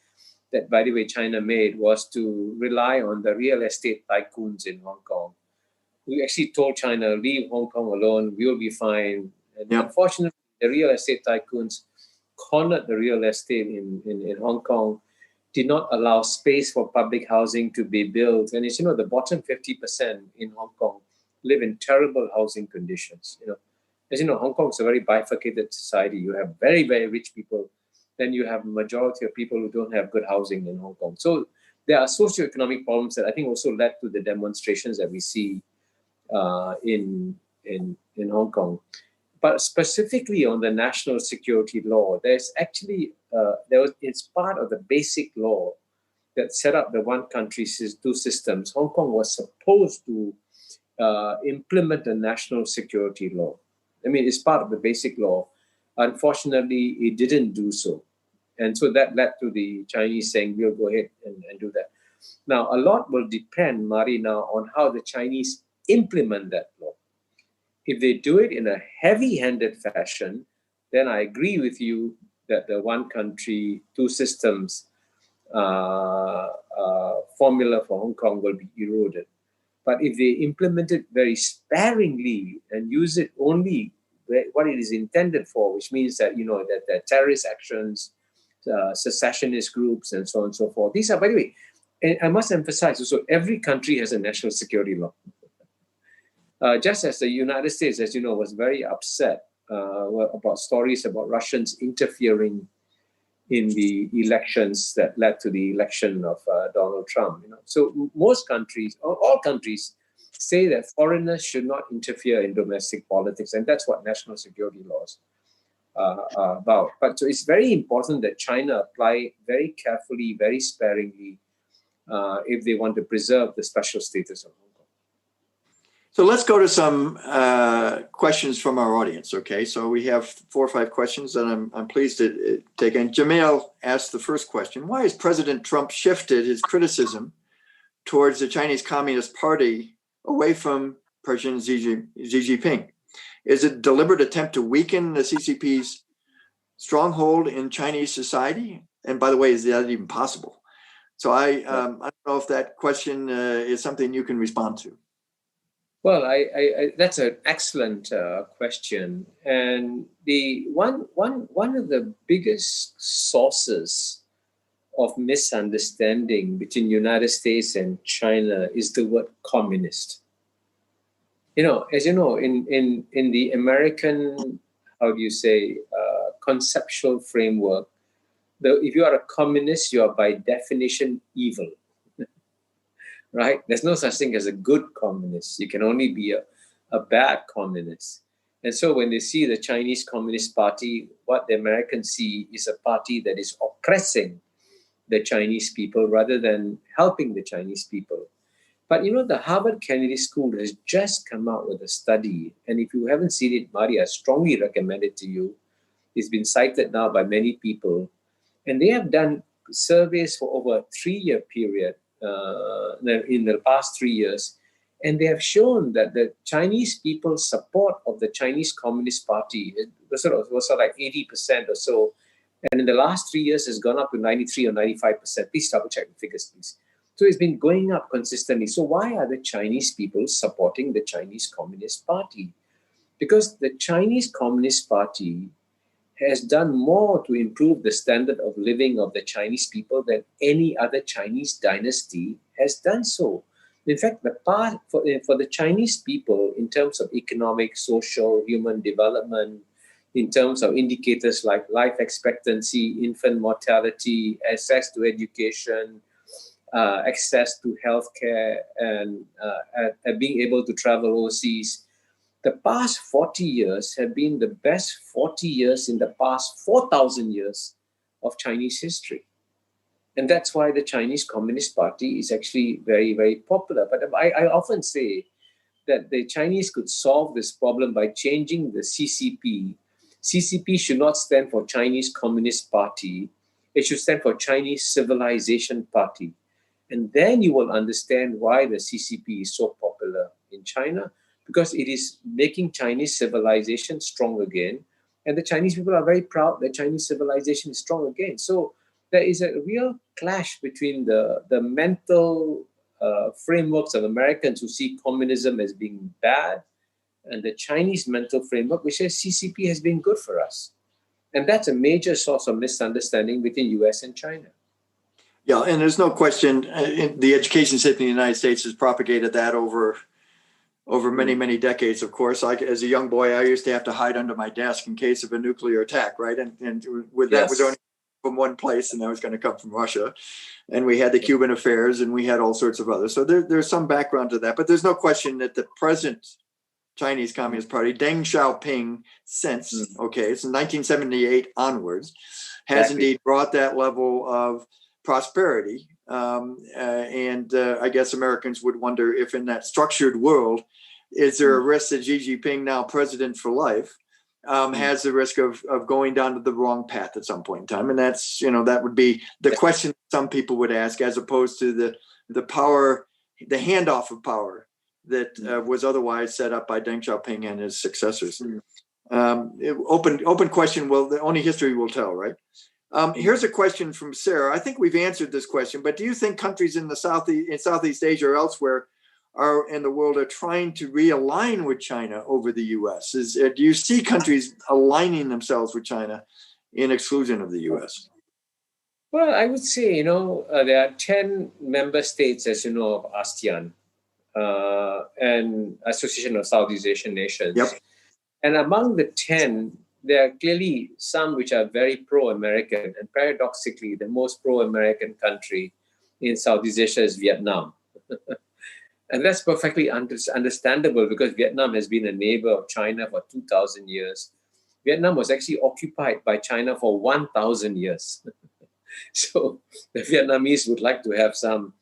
that, by the way, China made was to rely on the real estate tycoons in Hong Kong. We actually told China, leave Hong Kong alone, we'll be fine. And unfortunately, the real estate tycoons cornered the real estate in Hong Kong, did not allow space for public housing to be built. And it's, the bottom 50% in Hong Kong live in terrible housing conditions. As you know, Hong Kong is a very bifurcated society. You have very, very rich people. Then you have a majority of people who don't have good housing in Hong Kong. So there are socioeconomic problems that I think also led to the demonstrations that we see in Hong Kong. But specifically on the national security law, there's actually, it's part of the basic law that set up the one country, two systems. Hong Kong was supposed to implement the national security law. I mean, it's part of the basic law. Unfortunately, it didn't do so. And so that led to the Chinese saying, we'll go ahead and do that. Now, a lot will depend, Marina, on how the Chinese implement that law. If they do it in a heavy-handed fashion, then I agree with you that the one country, two systems formula for Hong Kong will be eroded. But if they implement it very sparingly and use it only what it is intended for, which means that, that the terrorist actions, secessionist groups, and so on and so forth. These are, by the way, and I must emphasize also, every country has a national security law. Just as the United States, as you know, was very upset about stories about Russians interfering in the elections that led to the election of Donald Trump. So most countries, or all countries, say that foreigners should not interfere in domestic politics, and that's what national security laws are about. But so it's very important that China apply very carefully, very sparingly, if they want to preserve the special status of Hong Kong. So let's go to some questions from our audience. Okay, so we have 4 or 5 questions that I'm pleased to take. And Jamil asked the first question: why has President Trump shifted his criticism towards the Chinese Communist Party away from President Xi Jinping? Is it a deliberate attempt to weaken the CCP's stronghold in Chinese society? And by the way, is that even possible? So I don't know if that question is something you can respond to. Well, I that's an excellent question, and the one of the biggest sources of misunderstanding between United States and China is the word communist. As you know, in the American, conceptual framework, if you are a communist, you are by definition evil, right? There's no such thing as a good communist. You can only be a bad communist. And so when they see the Chinese Communist Party, what the Americans see is a party that is oppressing the Chinese people rather than helping the Chinese people. But the Harvard Kennedy School has just come out with a study. And if you haven't seen it, Mari, I strongly recommend it to you. It's been cited now by many people. And they have done surveys for over a 3-year period in the past 3 years. And they have shown that the Chinese people's support of the Chinese Communist Party was sort of like 80% or so. And in the last 3 years, has gone up to 93 or 95%. Please double check the figures, please. So it's been going up consistently. So why are the Chinese people supporting the Chinese Communist Party? Because the Chinese Communist Party has done more to improve the standard of living of the Chinese people than any other Chinese dynasty has done so. In fact, the part for the Chinese people, in terms of economic, social, human development, in terms of indicators like life expectancy, infant mortality, access to education, access to healthcare, and being able to travel overseas, the past 40 years have been the best 40 years in the past 4,000 years of Chinese history. And that's why the Chinese Communist Party is actually very, very popular. But I often say that the Chinese could solve this problem by changing the CCP. CCP should not stand for Chinese Communist Party. It should stand for Chinese Civilization Party. And then you will understand why the CCP is so popular in China, because it is making Chinese civilization strong again. And the Chinese people are very proud that Chinese civilization is strong again. So there is a real clash between the mental frameworks of Americans who see communism as being bad and the Chinese mental framework, which says CCP has been good for us. And that's a major source of misunderstanding between US and China. Yeah, and there's no question the education system in the United States has propagated that over many, many decades, of course. As a young boy, I used to have to hide under my desk in case of a nuclear attack, right? And with that was only from one place, and that was going to come from Russia. And we had the Cuban affairs, and we had all sorts of others. So there's some background to that. But there's no question that the present Chinese Communist Party, Deng Xiaoping, since, since 1978 onwards, has indeed brought that level of prosperity. I guess Americans would wonder if in that structured world, is there a risk that Xi Jinping, now president for life, has the risk of going down to the wrong path at some point in time? And that's, that would be the question some people would ask, as opposed to the power, the handoff of power that was otherwise set up by Deng Xiaoping and his successors. Open question. Well, only history will tell, right? Here's a question from Sarah. I think we've answered this question, but do you think countries in Southeast Asia or elsewhere in the world are trying to realign with China over the U.S.? Do you see countries aligning themselves with China in exclusion of the U.S.? Well, I would say, there are 10 member states, as you know, of ASEAN and Association of Southeast Asian Nations. Yep. And among the 10, there are clearly some which are very pro-American, and paradoxically, the most pro-American country in Southeast Asia is Vietnam. And that's perfectly understandable, because Vietnam has been a neighbor of China for 2,000 years. Vietnam was actually occupied by China for 1,000 years. So the Vietnamese would like to have some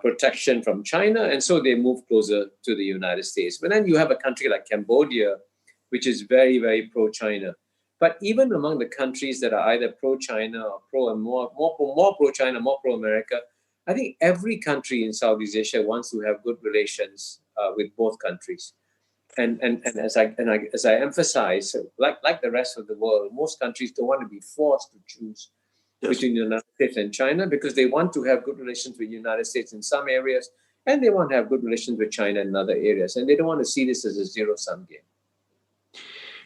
protection from China, and so they move closer to the United States. But then you have a country like Cambodia, which is very, very pro-China. But even among the countries that are either pro-China or more pro-China, more pro-America, I think every country in Southeast Asia wants to have good relations with both countries. And as I emphasize, like the rest of the world, most countries don't want to be forced to choose between the United States and China, because they want to have good relations with the United States in some areas, and they want to have good relations with China in other areas. And they don't want to see this as a zero-sum game.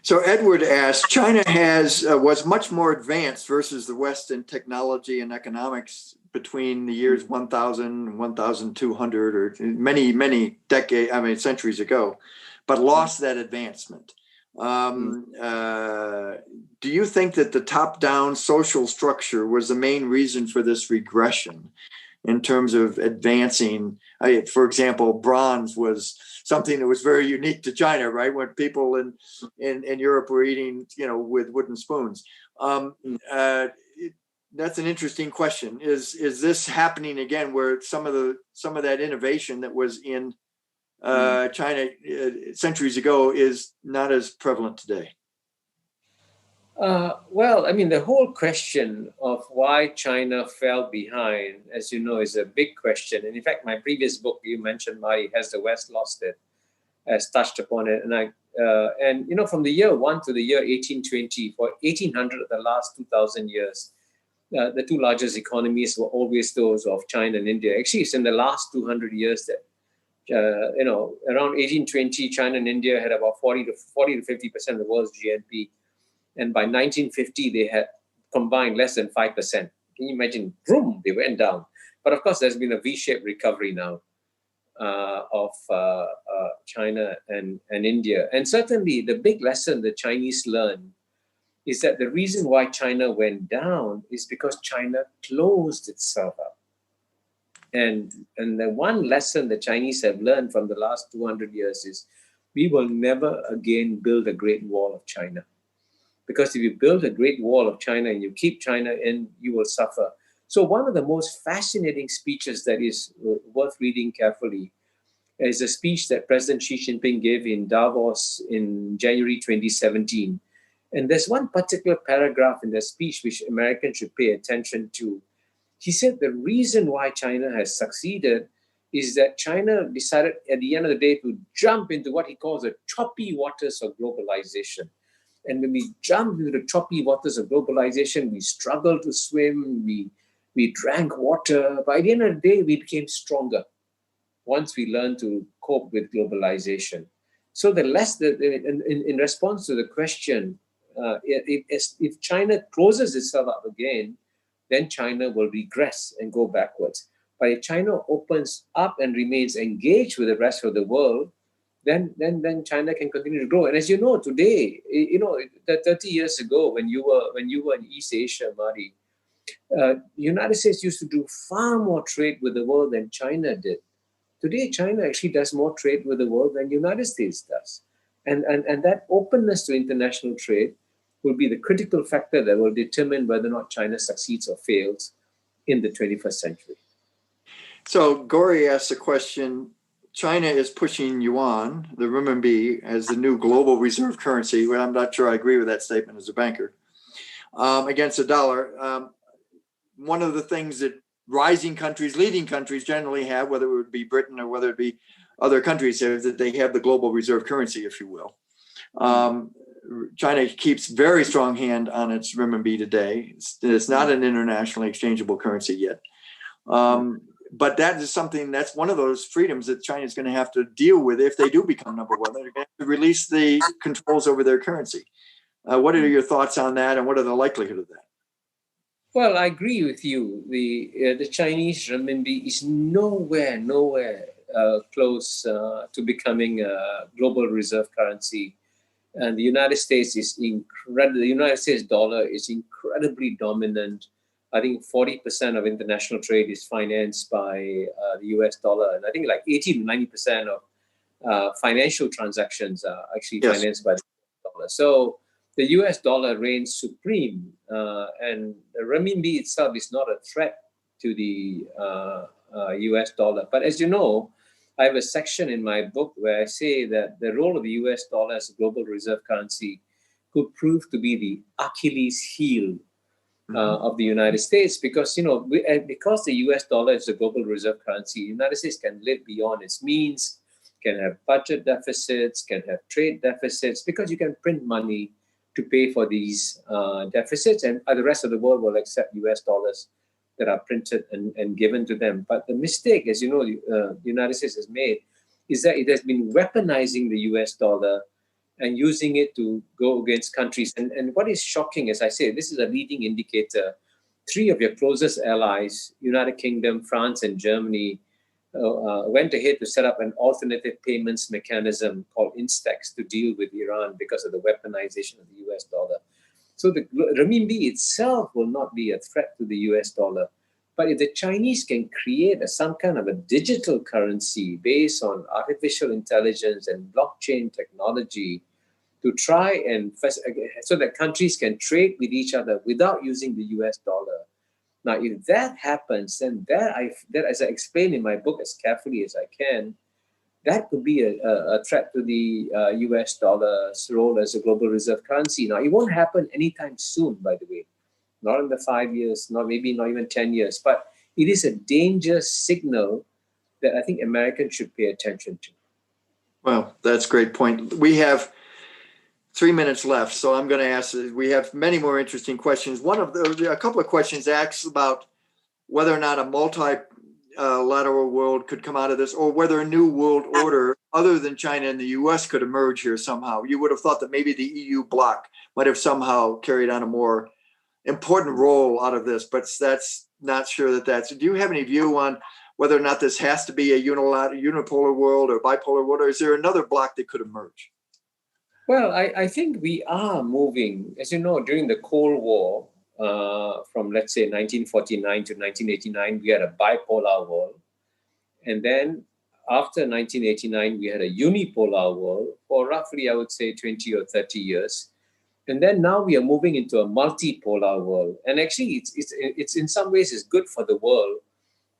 So Edward asked, China was much more advanced versus the West in technology and economics between the years 1000 and 1200 or many centuries ago, but lost that advancement. Do you think that the top-down social structure was the main reason for this regression in terms of advancing? For example, bronze was something that was very unique to China, right? When people in Europe were eating, with wooden spoons. That's an interesting question. Is this happening again, where some of that innovation that was in China centuries ago is not as prevalent today? Well, I mean, the whole question of why China fell behind, as you know, is a big question. And in fact, my previous book you mentioned, Marty, Has the West Lost It? Has touched upon it. And from the year 1 to the year 1820, for 1800 of the last 2,000 years, the two largest economies were always those of China and India. Actually, it's in the last 200 years that, around 1820, China and India had about 40 to 50% of the world's GNP. And by 1950, they had combined less than 5%. Can you imagine? Boom, they went down. But of course, there's been a V-shaped recovery now of China and India. And certainly, the big lesson the Chinese learned is that the reason why China went down is because China closed itself up. And the one lesson the Chinese have learned from the last 200 years is we will never again build a Great Wall of China. Because if you build a Great Wall of China and you keep China in, you will suffer. So one of the most fascinating speeches that is worth reading carefully is a speech that President Xi Jinping gave in Davos in January 2017. And there's one particular paragraph in the speech which Americans should pay attention to. He said the reason why China has succeeded is that China decided at the end of the day to jump into what he calls the choppy waters of globalization. And when we jumped into the choppy waters of globalization, we struggled to swim, we drank water. By the end of the day, we became stronger once we learned to cope with globalization. So in response to the question, if China closes itself up again, then China will regress and go backwards. But if China opens up and remains engaged with the rest of the world, then China can continue to grow. And as you know, today, 30 years ago, when you were in East Asia, Marty, the United States used to do far more trade with the world than China did. Today, China actually does more trade with the world than the United States does. And that openness to international trade will be the critical factor that will determine whether or not China succeeds or fails in the 21st century. So Gori asks a question. China is pushing yuan, the renminbi, as the new global reserve currency. Well, I'm not sure I agree with that statement as a banker, against the dollar. One of the things that rising countries, leading countries generally have, whether it would be Britain or whether it be other countries, is that they have the global reserve currency, if you will. China keeps very strong hand on its renminbi today. It's not an internationally exchangeable currency yet. But that is that's one of those freedoms that China is going to have to deal with if they do become number one. They're going to have to release the controls over their currency. What are your thoughts on that, and what are the likelihood of that? Well, I agree with you. The Chinese renminbi is nowhere close to becoming a global reserve currency. And the United States is incredible. The United States dollar is incredibly dominant. I think 40% of international trade is financed by the US dollar. And I think like 80 to 90% of financial transactions are actually financed by the US dollar. So the US dollar reigns supreme. And the renminbi itself is not a threat to the US dollar. But as you know, I have a section in my book where I say that the role of the US dollar as a global reserve currency could prove to be the Achilles heel of the United States, because because the US dollar is a global reserve currency, the United States can live beyond its means, can have budget deficits, can have trade deficits, because you can print money to pay for these deficits, and the rest of the world will accept US dollars that are printed and given to them. But the mistake, as you know, the United States has made is that it has been weaponizing the US dollar and using it to go against countries. And what is shocking, as I say, this is a leading indicator. 3 of your closest allies, United Kingdom, France, and Germany, went ahead to set up an alternative payments mechanism called Instex to deal with Iran because of the weaponization of the US dollar. So the renminbi itself will not be a threat to the US dollar. But if the Chinese can create some kind of a digital currency based on artificial intelligence and blockchain technology to try and, so that countries can trade with each other without using the US dollar. Now, if that happens, then that, as I explain in my book as carefully as I can, that could be a threat to the US dollar's role as a global reserve currency. Now, it won't happen anytime soon, by the way. Not in the 5 years, not even 10 years. But it is a dangerous signal that I think Americans should pay attention to. Well, that's a great point. We have 3 minutes left, so I'm going to ask, we have many more interesting questions. A couple of questions asks about whether or not a multilateral world could come out of this, or whether a new world order other than China and the US could emerge here somehow. You would have thought that maybe the EU bloc might have somehow carried on a more important role out of this, but that's not sure that's. Do you have any view on whether or not this has to be a unipolar world or bipolar world, or is there another bloc that could emerge? Well, I think we are moving. As you know, during the Cold War, from let's say 1949 to 1989, we had a bipolar world. And then after 1989, we had a unipolar world for roughly, I would say, 20 or 30 years. And then now we are moving into a multipolar world. And actually, it's in some ways, it's good for the world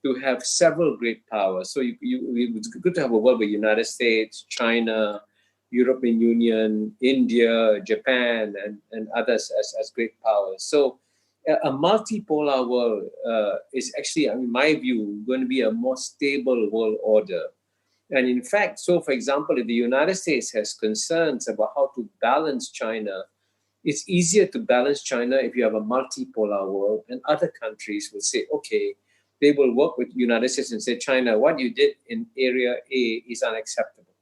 to have several great powers. So it's good to have a world with United States, China, European Union, India, Japan, and others as great powers. So a multipolar world is actually, in my view, going to be a more stable world order. And in fact, so for example, if the United States has concerns about how to balance China, it's easier to balance China if you have a multipolar world, and other countries will say, okay, they will work with the United States and say, China, what you did in area A is unacceptable.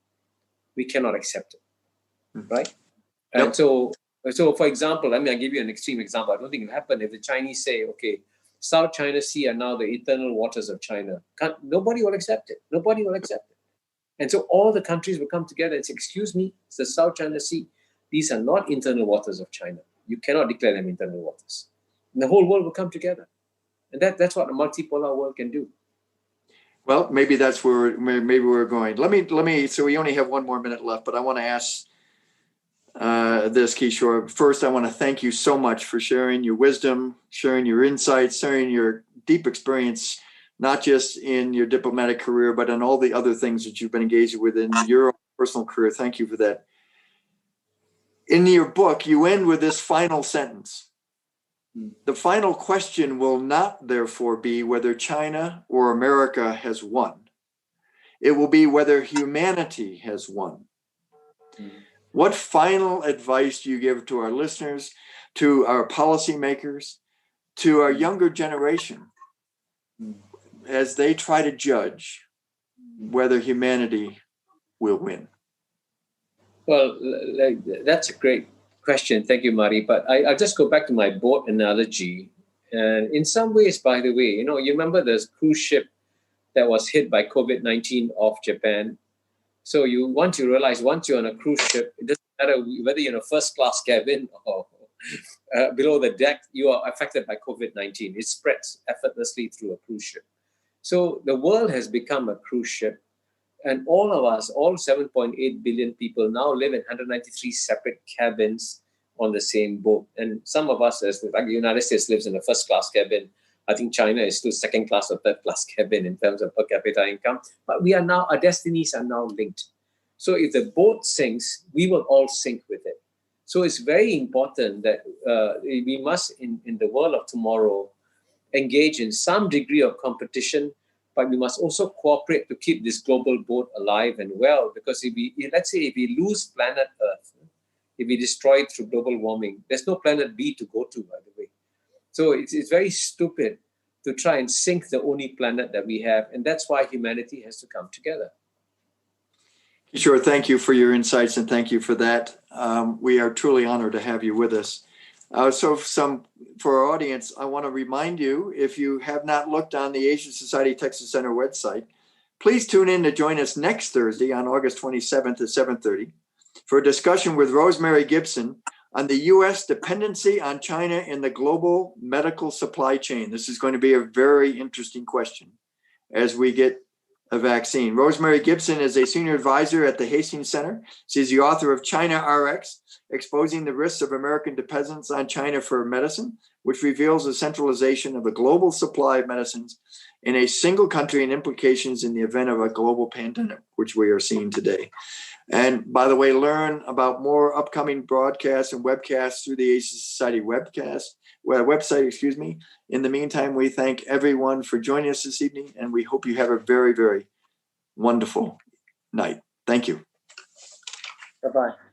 We cannot accept it, right? Yep. And so for example, I'll give you an extreme example. I don't think it will happen if the Chinese say, okay, South China Sea are now the eternal waters of China. Nobody will accept it. Nobody will accept it. And so all the countries will come together and say, excuse me, it's the South China Sea. These are not internal waters of China. You cannot declare them internal waters. And the whole world will come together. And that's what a multipolar world can do. Well, maybe that's where we're going. Let me. So we only have 1 more minute left, but I want to ask this, Kishore. First, I want to thank you so much for sharing your wisdom, sharing your insights, sharing your deep experience, not just in your diplomatic career, but in all the other things that you've been engaged with in your personal career. Thank you for that. In your book, you end with this final sentence. The final question will not, therefore, be whether China or America has won. It will be whether humanity has won. What final advice do you give to our listeners, to our policymakers, to our younger generation, as they try to judge whether humanity will win? Well, that's a great question. Thank you, Mari. But I'll just go back to my boat analogy. And in some ways, by the way, you remember this cruise ship that was hit by COVID-19 off Japan. So once you realize, once you're on a cruise ship, it doesn't matter whether you're in a first class cabin or below the deck, you are affected by COVID-19. It spreads effortlessly through a cruise ship. So the world has become a cruise ship. And all of us, all 7.8 billion people now live in 193 separate cabins on the same boat. And some of us, like the United States, lives in a first class cabin. I think China is still second class or third class cabin in terms of per capita income. But our destinies are now linked. So if the boat sinks, we will all sink with it. So it's very important that we must, in the world of tomorrow, engage in some degree of competition, but we must also cooperate to keep this global boat alive and well. Because if we lose planet Earth, if we destroy it through global warming, there's no planet B to go to, by the way. So it's very stupid to try and sink the only planet that we have. And that's why humanity has to come together. Kishore, thank you for your insights and thank you for that. We are truly honored to have you with us. For our audience, I want to remind you, if you have not looked on the Asian Society Texas Center website, please tune in to join us next Thursday on August 27th at 7:30 for a discussion with Rosemary Gibson on the U.S. dependency on China in the global medical supply chain. This is going to be a very interesting question as we get a vaccine. Rosemary Gibson is a senior advisor at the Hastings Center. She's the author of China RX, Exposing the Risks of American Dependence on China for Medicine, which reveals the centralization of a global supply of medicines in a single country and implications in the event of a global pandemic, which we are seeing today. And by the way, learn about more upcoming broadcasts and webcasts through the Asian Society website. In the meantime, we thank everyone for joining us this evening, and we hope you have a very, very wonderful night. Thank you. Bye-bye.